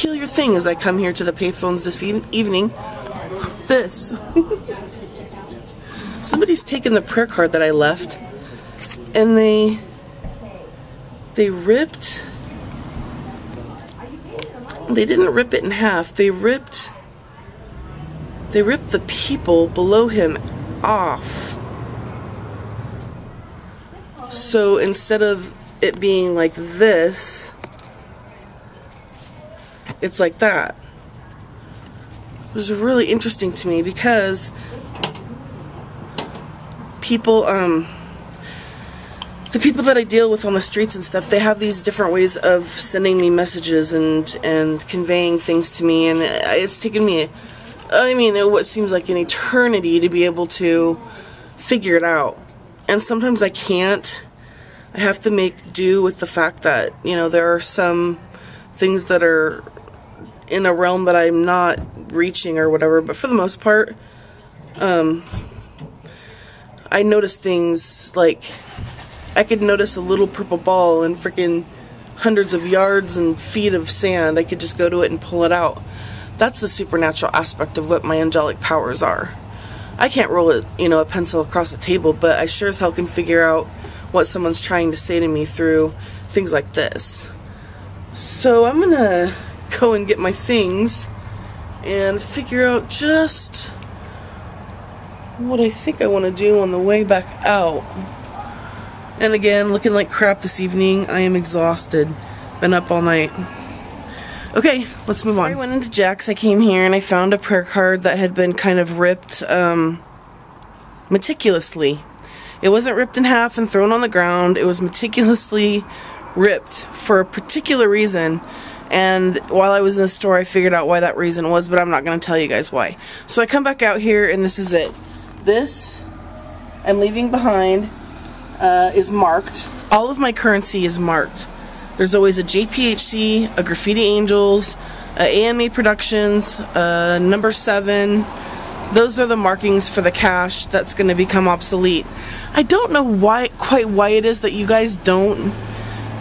peculiar thing as I come here to the payphones this evening. This. Somebody's taken the prayer card that I left, and they ripped. They didn't rip it in half. They ripped the people below him off. So instead of it being like this, it's like that. It was really interesting to me because people, the people that I deal with on the streets and stuff, they have these different ways of sending me messages and conveying things to me, and it's taken me, what seems like an eternity to be able to figure it out. And sometimes I can't. I have to make do with the fact that, there are some things that are in a realm that I'm not reaching or whatever, but for the most part, I notice things like I could notice a little purple ball in freaking hundreds of yards and feet of sand. I could just go to it and pull it out. That's the supernatural aspect of what my angelic powers are. I can't roll it, a pencil across a table, but I sure as hell can figure out what someone's trying to say to me through things like this. So I'm gonna go and get my things and figure out just what I think I want to do on the way back out. And again, looking like crap this evening. I am exhausted. Been up all night. Okay, let's move on. Before I went into Jack's, I came here and I found a prayer card that had been kind of ripped meticulously. It wasn't ripped in half and thrown on the ground. It was meticulously ripped for a particular reason. And while I was in the store, I figured out why that reason was, but I'm not going to tell you guys why. So I come back out here and this is it. This I'm leaving behind is marked. All of my currency is marked. There's always a JPHC, a Graffiti Angels, a AMA Productions, number 7. Those are the markings for the cash that's going to become obsolete. I don't know quite why it is that you guys don't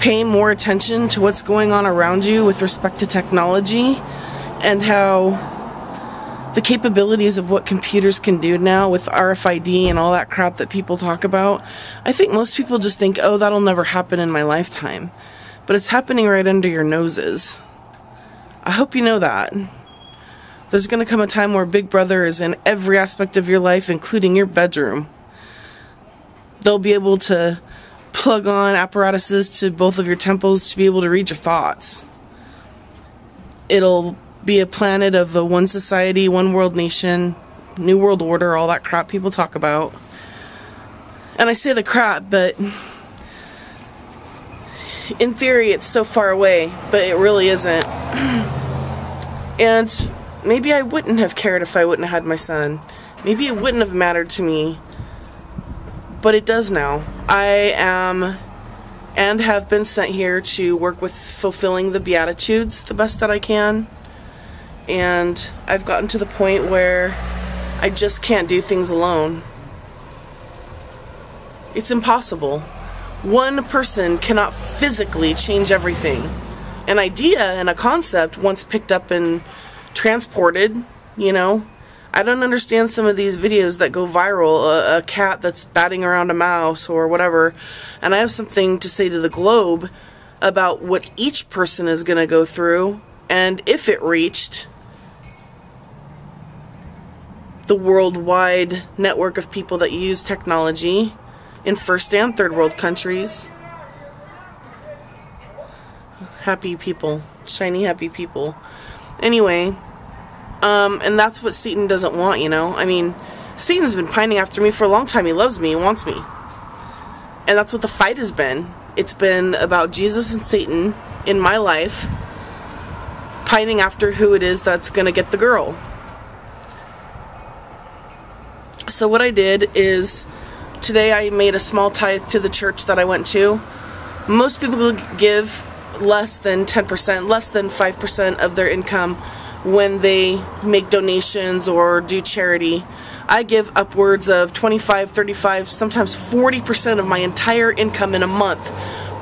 pay more attention to what's going on around you with respect to technology and how the capabilities of what computers can do now with RFID and all that crap that people talk about. I think most people just think, oh, that'll never happen in my lifetime. But it's happening right under your noses. I hope you know that. There's going to come a time where Big Brother is in every aspect of your life, including your bedroom. They'll be able to plug on apparatuses to both of your temples to be able to read your thoughts. It'll be a planet of a one society, one world nation, new world order, all that crap people talk about. And I say the crap, but in theory it's so far away, but it really isn't. And maybe I wouldn't have cared if I wouldn't have had my son. Maybe it wouldn't have mattered to me. But it does now. I am and have been sent here to work with fulfilling the Beatitudes the best that I can. And I've gotten to the point where I just can't do things alone. It's impossible. One person cannot physically change everything. An idea and a concept, once picked up and transported, I don't understand some of these videos that go viral, a cat that's batting around a mouse or whatever, and I have something to say to the globe about what each person is going to go through, and if it reached the worldwide network of people that use technology in first and third world countries. Happy people. Shiny happy people. Anyway, and that's what Satan doesn't want, I mean, Satan's been pining after me for a long time. He loves me. He wants me. And that's what the fight has been. It's been about Jesus and Satan in my life pining after who it is that's going to get the girl. So what I did is, today I made a small tithe to the church that I went to. Most people give less than 10%, less than 5% of their income when they make donations or do charity. I give upwards of 25, 35, sometimes 40% of my entire income in a month,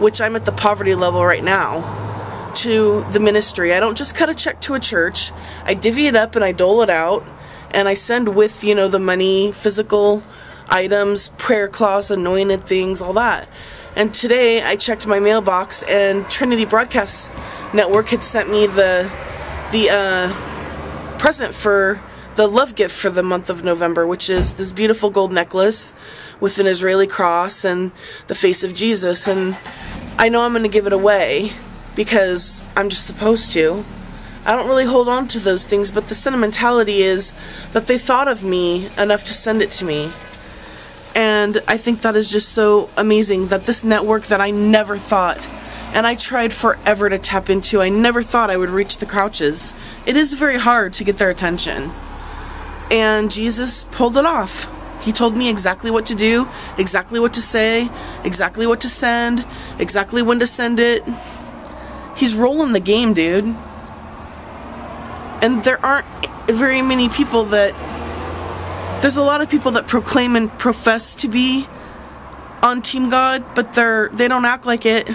which I'm at the poverty level right now, to the ministry. I don't just cut a check to a church. I divvy it up and I dole it out, and I send with, you know, the money, physical items, prayer cloths, anointed things, all that. And today I checked my mailbox, and Trinity Broadcast Network had sent me the present for the love gift for the month of November, which is this beautiful gold necklace with an Israeli cross and the face of Jesus. And I know I'm going to give it away because I'm just supposed to. I don't really hold on to those things, but the sentimentality is that they thought of me enough to send it to me. And I think that is just so amazing that this network that I never thought, and I tried forever to tap into, I never thought I would reach the Crouches. It is very hard to get their attention. And Jesus pulled it off. He told me exactly what to do, exactly what to say, exactly what to send, exactly when to send it. He's rolling the game, dude. And there aren't very many people that... There's a lot of people that proclaim and profess to be on Team God, but they don't act like it.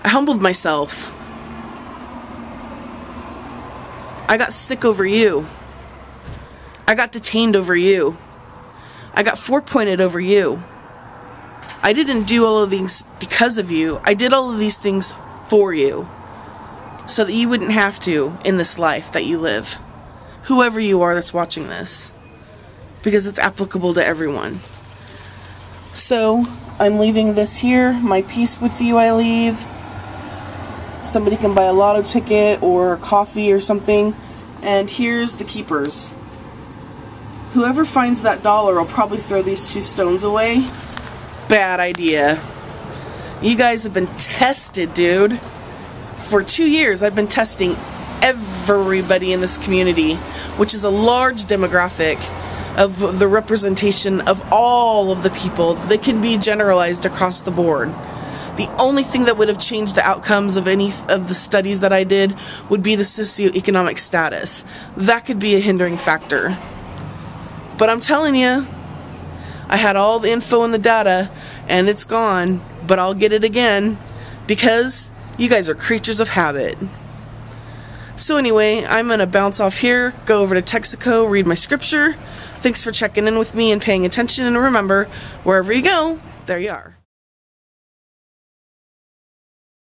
I humbled myself. I got sick over you. I got detained over you. I got four-pointed over you. I didn't do all of these because of you. I did all of these things for you, so that you wouldn't have to in this life that you live. Whoever you are that's watching this. Because it's applicable to everyone. So, I'm leaving this here. My peace with you I leave. Somebody can buy a lotto ticket or coffee or something. And here's the keepers. Whoever finds that dollar will probably throw these 2 stones away. Bad idea. You guys have been tested, dude. For 2 years, I've been testing everybody in this community, which is a large demographic of the representation of all of the people. They can be generalized across the board. The only thing that would have changed the outcomes of any of the studies that I did would be the socioeconomic status. That could be a hindering factor. But I'm telling you, I had all the info and the data, and it's gone, but I'll get it again, because you guys are creatures of habit. So anyway, I'm going to bounce off here, go over to Texaco, read my scripture. Thanks for checking in with me and paying attention, and remember, wherever you go, there you are.